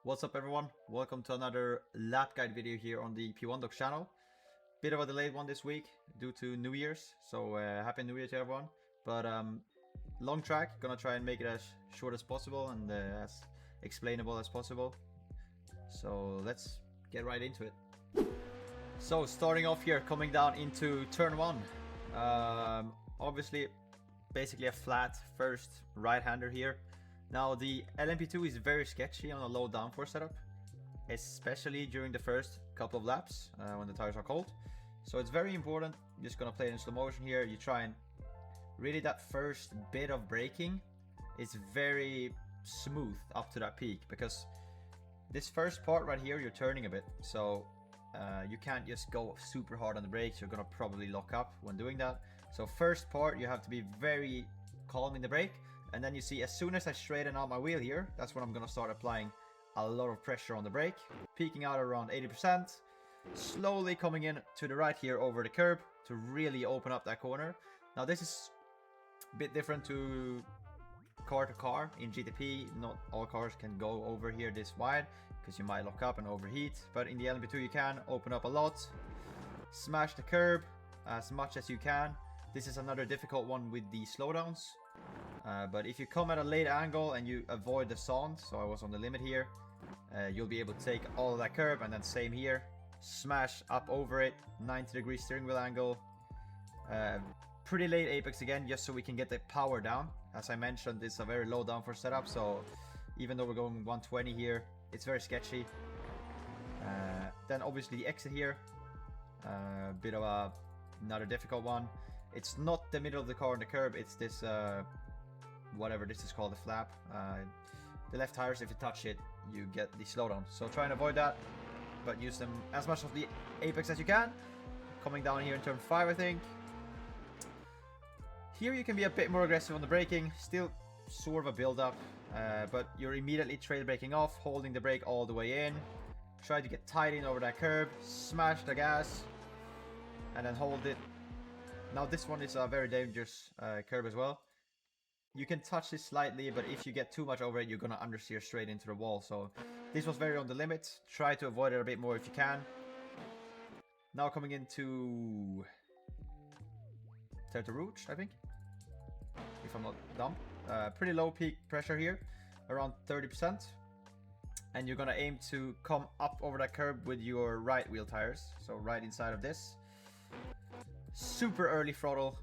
What's up everyone? Welcome to another lap guide video here on the P1DOKS channel. Bit of a delayed one this week due to New Year's, so happy New Year to everyone. But long track, gonna try and make it as short as possible and as explainable as possible. So let's get right into it. So starting off here, coming down into turn 1. Obviously, basically a flat first right-hander here. Now the LMP2 is very sketchy on a low downforce setup, especially during the first couple of laps when the tires are cold. So it's very important. I'm just gonna play it in slow motion here. You try and really that first bit of braking is very smooth up to that peak, because this first part right here you're turning a bit, so you can't just go super hard on the brakes. You're gonna probably lock up when doing that. So first part you have to be very calm in the brake. And then you see, as soon as I straighten out my wheel here, that's when I'm going to start applying a lot of pressure on the brake. Peaking out around 80%. Slowly coming in to the right here over the curb to really open up that corner. Now this is a bit different to car in GTP. Not all cars can go over here this wide, because you might lock up and overheat. But in the LMP2 you can open up a lot. Smash the curb as much as you can. This is another difficult one with the slowdowns. But if you come at a late angle and you avoid the sand, so I was on the limit here, you'll be able to take all of that curb, and then same here, smash up over it, 90-degree steering wheel angle. Pretty late apex again, just so we can get the power down. As I mentioned, it's a very low downforce setup, so even though we're going 120 here, it's very sketchy. Then obviously the exit here, bit of another difficult one. It's not the middle of the car on the curb, it's this whatever this is called, the flap. The left tires, if you touch it, you get the slowdown. So try and avoid that, but use them as much of the apex as you can. Coming down here in turn 5, I think. Here you can be a bit more aggressive on the braking, still sort of a build-up, but you're immediately trail braking off, holding the brake all the way in. Try to get tight in over that curb, smash the gas, and then hold it. Now this one is a very dangerous curb as well. You can touch this slightly, but if you get too much over it, you're gonna understeer straight into the wall. So this was very on the limit. Try to avoid it a bit more if you can. Now coming into Terre Rouge, I think, if I'm not dumb. Pretty low peak pressure here, around 30%. And you're gonna aim to come up over that curb with your right wheel tires, so right inside of this. Super early throttle.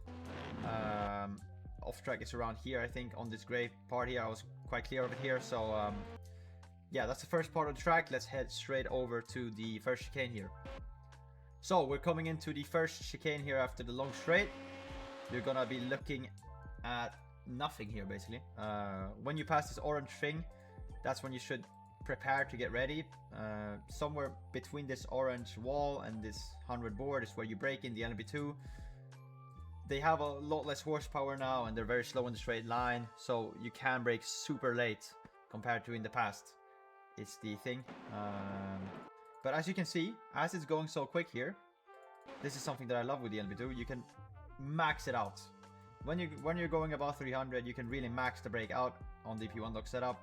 Off track is around here, I think, on this gray part here. I was quite clear of it here, so yeah, that's the first part of the track. Let's head straight over to the first chicane here. So we're coming into the first chicane here after the long straight. You're gonna be looking at nothing here, basically. When you pass this orange thing, that's when you should prepare to get ready. Somewhere between this orange wall and this 100 board is where you brake in the LMP2. They have a lot less horsepower now, and they're very slow in the straight line, so you can brake super late compared to in the past. It's the thing. But as you can see, as it's going so quick here, this is something that I love with the LMP2. You can max it out. When you're going above 300, you can really max the brake out on the P1DOKS setup.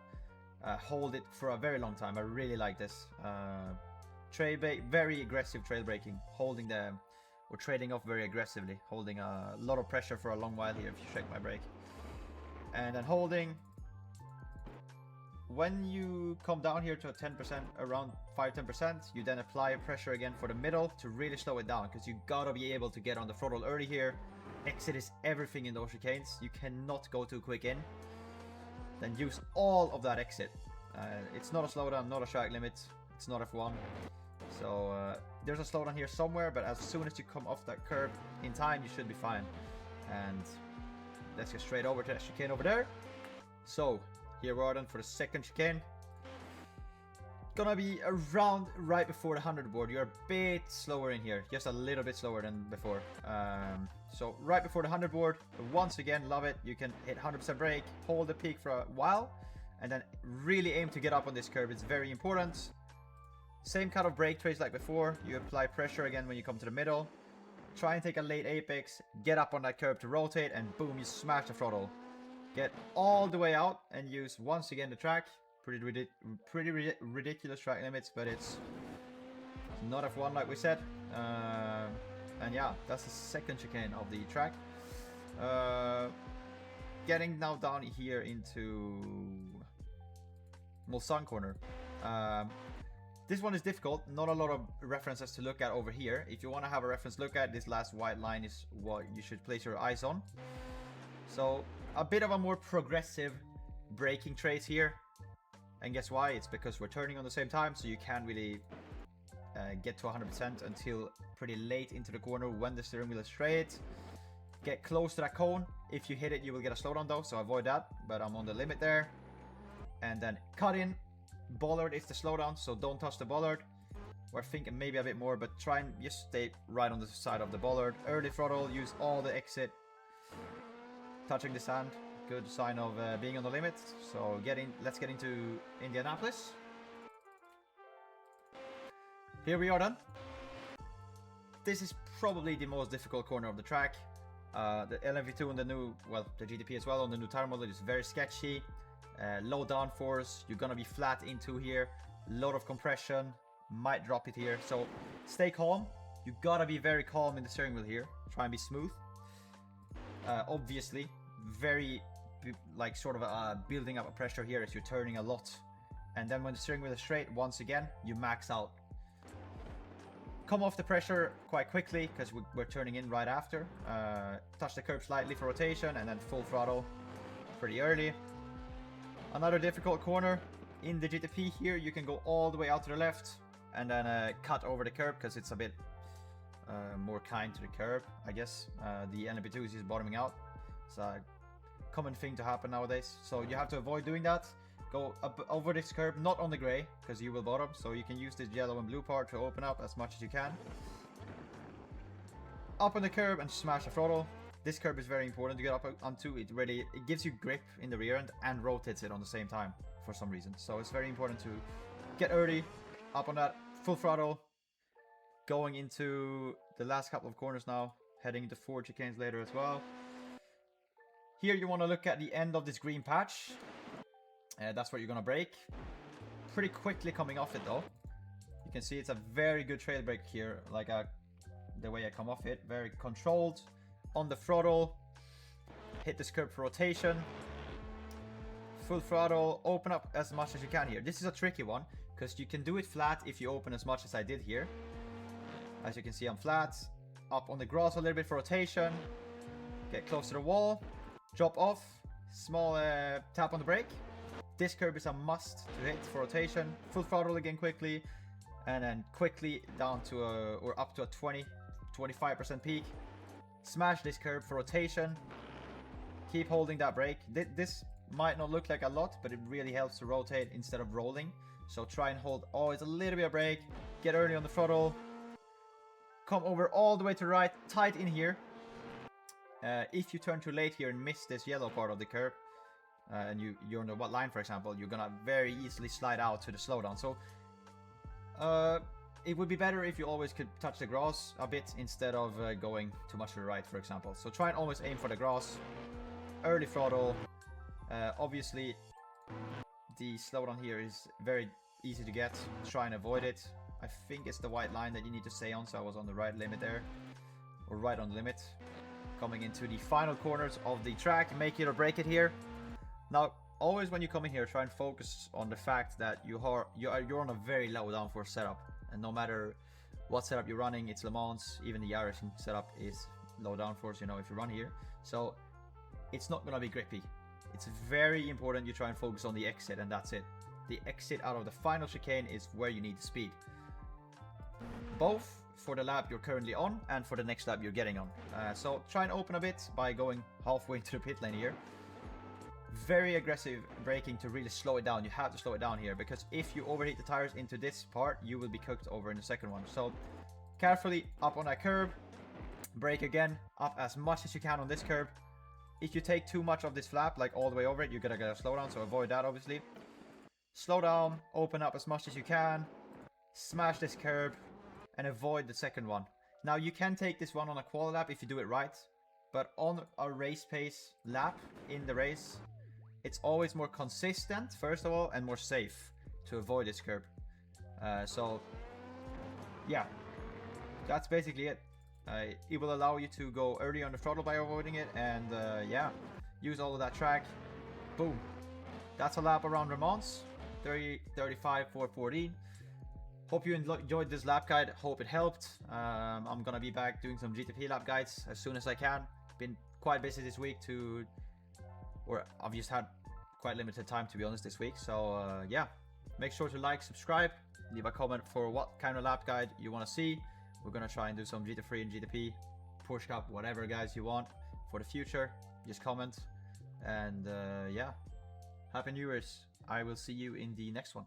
Hold it for a very long time. I really like this. Trail brake, very aggressive trail braking, holding the, or trading off very aggressively, holding a lot of pressure for a long while here if you check my brake. And then holding. When you come down here to a 10%, around 5-10%, you then apply pressure again for the middle to really slow it down, because you gotta be able to get on the throttle early here. Exit is everything in those chicanes. You cannot go too quick in. Then use all of that exit. It's not a slowdown, not a track limit, it's not F1. So there's a slowdown here somewhere, but as soon as you come off that curb in time, you should be fine. And let's get straight over to that chicane over there. So here we are then for the second chicane. Gonna be around right before the 100 board. You're a bit slower in here, just a little bit slower than before. So right before the 100 board, once again, love it. You can hit 100% brake, hold the peak for a while, and then really aim to get up on this curve. It's very important. Same kind of brake trace like before. You apply pressure again when you come to the middle. Try and take a late apex, get up on that curb to rotate, and boom, you smash the throttle. Get all the way out and use once again the track. Ridiculous track limits, but it's not F1 like we said. And yeah, that's the second chicane of the track. Getting now down here into Mulan corner. This one is difficult. Not a lot of references to look at over here. If you want to have a reference look at, this last white line is what you should place your eyes on. So a bit of a more progressive braking trace here. And guess why? It's because we're turning on the same time, so you can't really get to 100% until pretty late into the corner when the steering wheel is straight. Get close to that cone. If you hit it, you will get a slowdown though, so avoid that. But I'm on the limit there. And then cut in. Bollard is the slowdown, so don't touch the bollard. We're thinking maybe a bit more, but try and just stay right on the side of the bollard. Early throttle, use all the exit. Touching the sand, good sign of being on the limit. So let's get into Indianapolis. Here we are then. This is probably the most difficult corner of the track. The LMV2 and the new, well, the GTP as well on the new tire model is very sketchy. Low downforce, you're gonna be flat into here. Lot of compression, might drop it here. So stay calm. You gotta be very calm in the steering wheel here. Try and be smooth. Obviously, very like sort of building up a pressure here as you're turning a lot. And then when the steering wheel is straight, once again, you max out. Come off the pressure quite quickly because we're turning in right after. Touch the curb slightly for rotation and then full throttle pretty early. Another difficult corner in the GTP here. You can go all the way out to the left and then cut over the curb because it's a bit more kind to the curb, I guess. The LMP2 is just bottoming out. It's a common thing to happen nowadays. So you have to avoid doing that. Go up over this curb, not on the gray, because you will bottom. So you can use this yellow and blue part to open up as much as you can. Up on the curb and smash the throttle. This curb is very important to get up onto. It gives you grip in the rear end and rotates it on the same time for some reason. So it's very important to get early, up on that, full throttle. Going into the last couple of corners now, heading into 4 chicanes later as well. Here you want to look at the end of this green patch. That's where you're gonna brake. Pretty quickly coming off it though. You can see it's a very good trail brake here, like the way I come off it. Very controlled. On the throttle. Hit this curb for rotation. Full throttle. Open up as much as you can here. This is a tricky one because you can do it flat if you open as much as I did here. As you can see, I'm flat. Up on the grass a little bit for rotation. Get close to the wall. Drop off. Small tap on the brake. This curb is a must to hit for rotation. Full throttle again quickly. And then quickly down to or up to a 20-25% peak. Smash this curb for rotation. Keep holding that brake. This might not look like a lot, but it really helps to rotate instead of rolling. So try and hold always a little bit of brake. Get early on the throttle. Come over all the way to the right. Tight in here. If you turn too late here and miss this yellow part of the curb, and you're on the white line, for example, you're gonna very easily slide out to the slowdown. So it would be better if you always could touch the grass a bit instead of going too much to the right, for example. So try and always aim for the grass. Early throttle. Obviously, the slowdown here is very easy to get. Try and avoid it. I think it's the white line that you need to stay on, so I was on the right limit there. Or right on the limit. Coming into the final corners of the track. Make it or break it here. Now, always when you come in here, try and focus on the fact that you're on a very low downforce setup. And no matter what setup you're running, it's Le Mans, even the iRacing setup is low downforce, you know, if you run here. So it's not going to be grippy. It's very important you try and focus on the exit, and that's it. The exit out of the final chicane is where you need the speed. Both for the lap you're currently on and for the next lap you're getting on. So try and open a bit by going halfway into the pit lane here. Very aggressive braking to really slow it down. You have to slow it down here because if you overheat the tires into this part, you will be cooked over in the second one. So carefully up on that curb, brake again, up as much as you can on this curb. If you take too much of this flap, like all the way over it, you're gonna get a slowdown, so avoid that obviously. Slow down, open up as much as you can, smash this curb, and avoid the second one. Now you can take this one on a quali lap if you do it right, but on a race pace lap in the race, it's always more consistent, first of all, and more safe to avoid this curb. So, yeah, that's basically it. It will allow you to go early on the throttle by avoiding it, and yeah, use all of that track. Boom. That's a lap around Le Mans. 30:35 4:14. Hope you enjoyed this lap guide. Hope it helped. I'm gonna be back doing some GTP lap guides as soon as I can. Been quite busy this week or I've just had quite limited time, to be honest, this week. So yeah, make sure to like, subscribe, leave a comment for what kind of lap guide you want to see. We're gonna try and do some GT3 and GTP, Porsche Cup, whatever guys you want for the future. Just comment, and yeah, Happy New Year's. I will see you in the next one.